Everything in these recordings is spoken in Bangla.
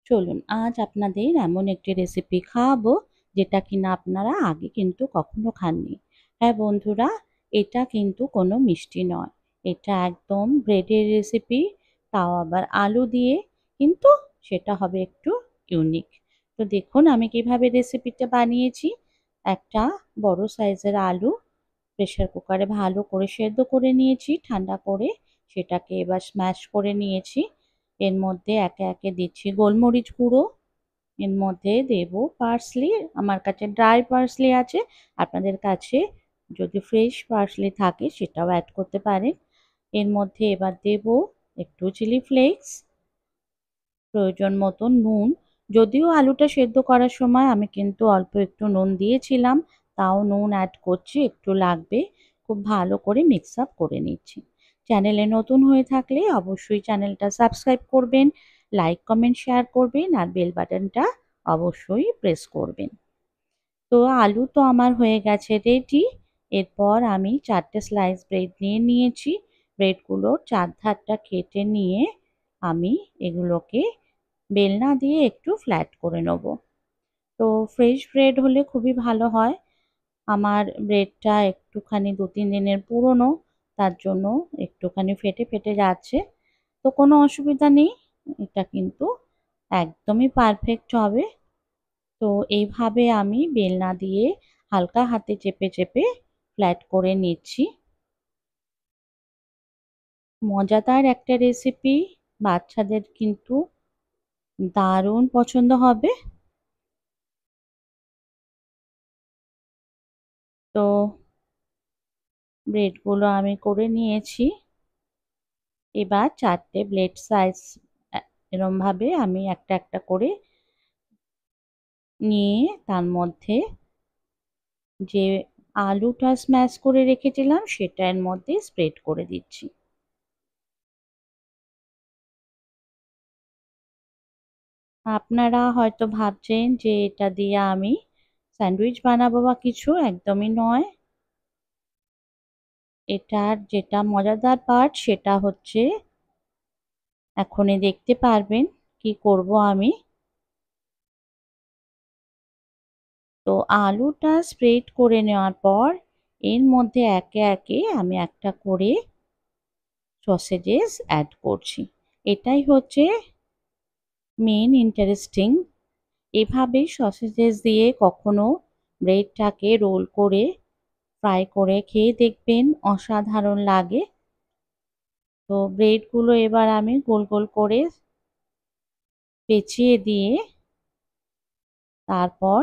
চলুন আজ আপনাদের এমন একটি রেসিপি খাওয়াবো যেটা কিনা আপনারা আগে কিন্তু কখনো খাননি। হ্যাঁ বন্ধুরা, এটা কিন্তু কোনো মিষ্টি নয়। এটা একদম ব্রেডের রেসিপি, তাও আবার আলু দিয়ে, কিন্তু সেটা হবে একটু ইউনিক। তো দেখুন আমি কিভাবে রেসিপিটা বানিয়েছি। একটা বড় সাইজের আলু প্রেসার কুকারে ভালো করে সেদ্ধ করে নিয়েছি ঠান্ডা করে। সেটাকে এবার স্ম্যাশ করে নিয়েছি। এর মধ্যে একে একে দিচ্ছি গোলমরিচ গুঁড়ো, এর মধ্যে দেব পার্সলি। আমার কাছে ড্রাই পার্সলি আছে, আপনাদের কাছে যদি ফ্রেশ পার্সলি থাকে সেটাও অ্যাড করতে পারেন। এর মধ্যে এবার দেব একটু চিলি ফ্লেক্স, প্রয়োজন মতো নুন। যদিও আলুটা সেদ্ধ করার সময় আমি কিন্তু অল্প একটু নুন দিয়েছিলাম, তাও নুন অ্যাড করছি, একটু লাগবে। খুব ভালো করে মিক্স আপ করে নিচ্ছি। চ্যানেলে নতুন হয়ে থাকলে অবশ্যই চ্যানেলটা সাবস্ক্রাইব করবেন, লাইক কমেন্ট শেয়ার করবেন আর বেল বাটনটা অবশ্যই প্রেস করবেন। তো আলু তো আমার হয়ে গেছে রেডি। এরপর আমি 4টে স্লাইস ব্রেড নিয়ে নিয়েছি। ব্রেডগুলোর চারধারটা কেটে নিয়ে আমি এগুলোকে বেলনা দিয়ে একটু ফ্ল্যাট করে নেব। তো ফ্রেশ ব্রেড হলে খুবই ভালো হয়। আমার ব্রেডটা একটুখানি 2-3 দিনের পুরনো, তার জন্য একটুখানি ফেটে ফেটে যাচ্ছে। তো কোনো অসুবিধা নেই, এটা কিন্তু একদমই পারফেক্ট হবে। তো এইভাবে আমি বেলনা দিয়ে হালকা হাতে চেপে চেপে ফ্ল্যাট করে নিচ্ছি। মজাদার একটা রেসিপি, বাচ্চাদের কিন্তু দারুণ পছন্দ হবে। তো ব্রেডগুলো আমি করে নিয়েছি। এবার 4টে ব্রেড সাইজ এরমভাবে আমি একটা একটা করে নিয়ে তার মধ্যে যে আলুটা স্ম্যাশ করে রেখেছিলাম সেটা এর মধ্যে স্প্রেড করে দিচ্ছি। আপনারা হয়তো ভাবছেন যে এটা দিয়ে আমি স্যান্ডউইচ বানাবো বা কিছু, একদমই নয়। এটার যেটা মজাদার পার্ট সেটা হচ্ছে এখনই দেখতে পারবেন কি করব আমি। তো আলুটা স্প্রেড করে নেওয়ার পর এর মধ্যে একে একে আমি একটা করে সসেজেস অ্যাড করছি। এটাই হচ্ছে মেন ইন্টারেস্টিং। এভাবে সসেজেস দিয়ে কখনো ব্রেডটাকে রোল করে ফ্রাই করে খেয়ে দেখবেন, অসাধারণ লাগে। তো ব্রেডগুলো এবার আমি গোল গোল করে পেঁচিয়ে দিয়ে তারপর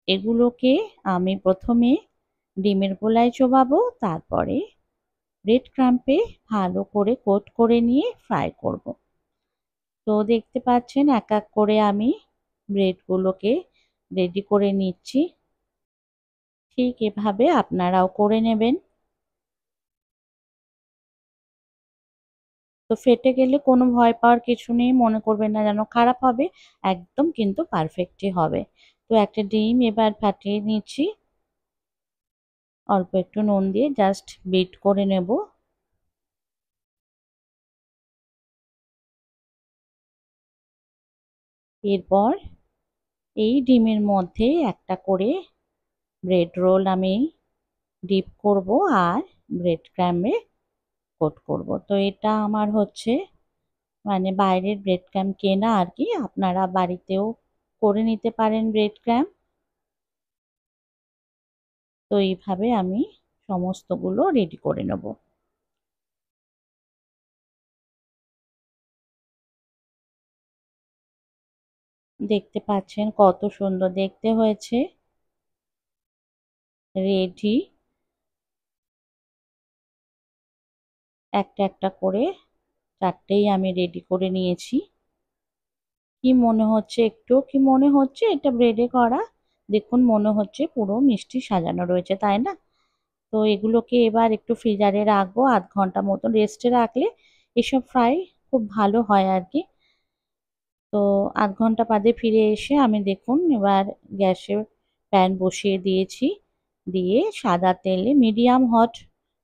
এগুলোকে আমি প্রথমে ডিমের গোলায় চোবাবো, তারপরে ব্রেড ক্রাম্পে ভালো করে কোট করে নিয়ে ফ্রাই করব। তো দেখতে পাচ্ছেন এক এক করে আমি ব্রেডগুলোকে রেডি করে নিচ্ছি। ঠিক এভাবে আপনারাও করে নেবেন। তো ফেটে গেলে কোনো ভয় পাওয়ার কিছু নেই, মনে করবেন না যেন খারাপ হবে, একদম কিন্তু পারফেক্টই হবে। তো একটা ডিম এবার ফাটিয়ে নিচ্ছি, অল্প একটু নুন দিয়ে জাস্ট বিট করে নেব। এরপর এই ডিমের মধ্যে একটা করে ব্রেড রোল আমি ডিপ করব আর ব্রেড ক্রাম্বে কোট করব। তো এটা আমার হচ্ছে মানে বাইরের ব্রেড ক্রাম্ব কেনা আর কি, আপনারা বাড়িতেও করে নিতে পারেন ব্রেড ক্রাম্ব। তো এইভাবে আমি সমস্তগুলো রেডি করে নেব। দেখতে পাচ্ছেন কত সুন্দর দেখতে হয়েছে। রেডি। একটা একটা করে 4টেই আমি রেডি করে নিয়েছি। কি মনে হচ্ছে, একটু কি মনে হচ্ছে এটা ব্রেডে করা? দেখুন মনে হচ্ছে পুরো মিষ্টি সাজানো রয়েছে, তাই না? তো এগুলোকে এবার একটু ফ্রিজারে রাখবো, 1/2 ঘন্টা মতন রেস্টে রাখলে এসব ফ্রাই খুব ভালো হয় আর কি। তো 1/2 ঘন্টা বাদে ফিরে এসে আমি দেখুন এবার গ্যাসে প্যান বসিয়ে দিয়েছি, দিয়ে সাদা তেলে মিডিয়াম হট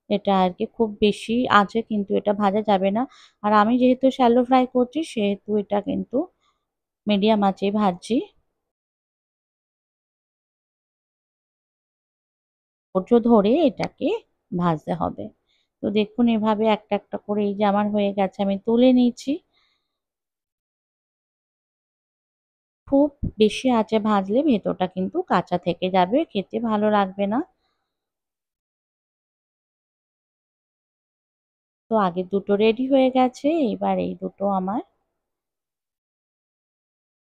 এটা আর কি খুব বেশি আঁচে কিন্তু এটা ভাজা যাবে না। আর আমি যেহেতু শ্যালো ফ্রাই করছি সেহেতু এটা কিন্তু মিডিয়াম আঁচেই ভাজছি। ধৈর্য ধরে এটাকে ভাজতে হবে। তো দেখুন এভাবে একটা একটা করে এই যে আমার হয়ে গেছে, আমি তুলে নিয়েছি। খুব বেশি আঁচে ভাজলে ভেতরটা কিন্তু কাঁচা থেকে যাবে, খেতে ভালো লাগবে না। তো আগের দুটো রেডি হয়ে গেছে, এবার এই দুটো আমার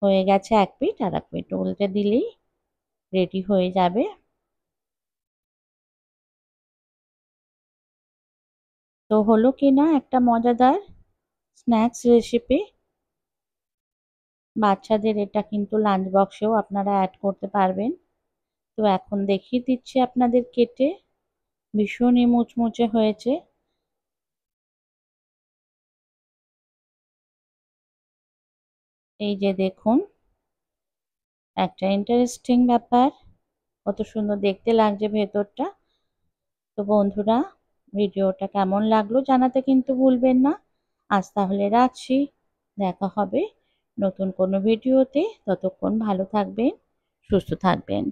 হয়ে গেছে, এক পিঠ আর এক পিঠ উল্টে দিলেই রেডি হয়ে যাবে। তো হলো কিনা একটা মজাদার স্ন্যাক্স রেসিপি। বাচ্চাদের এটা কিন্তু লাঞ্চ বক্সেও আপনারা অ্যাড করতে পারবেন। তো এখন দেখিয়ে দিচ্ছি আপনাদের কেটে, ভীষণই মুচমুচে হয়েছে। এই যে দেখুন, একটা ইন্টারেস্টিং ব্যাপার, কত সুন্দর দেখতে লাগছে ভেতরটা। তো বন্ধুরা, ভিডিওটা কেমন লাগলো জানাতে কিন্তু ভুলবেন না। আজ তাহলে রাখছি, দেখা হবে নতুন কোনো ভিডিওতে। ততক্ষণ ভালো থাকবেন, সুস্থ থাকবেন।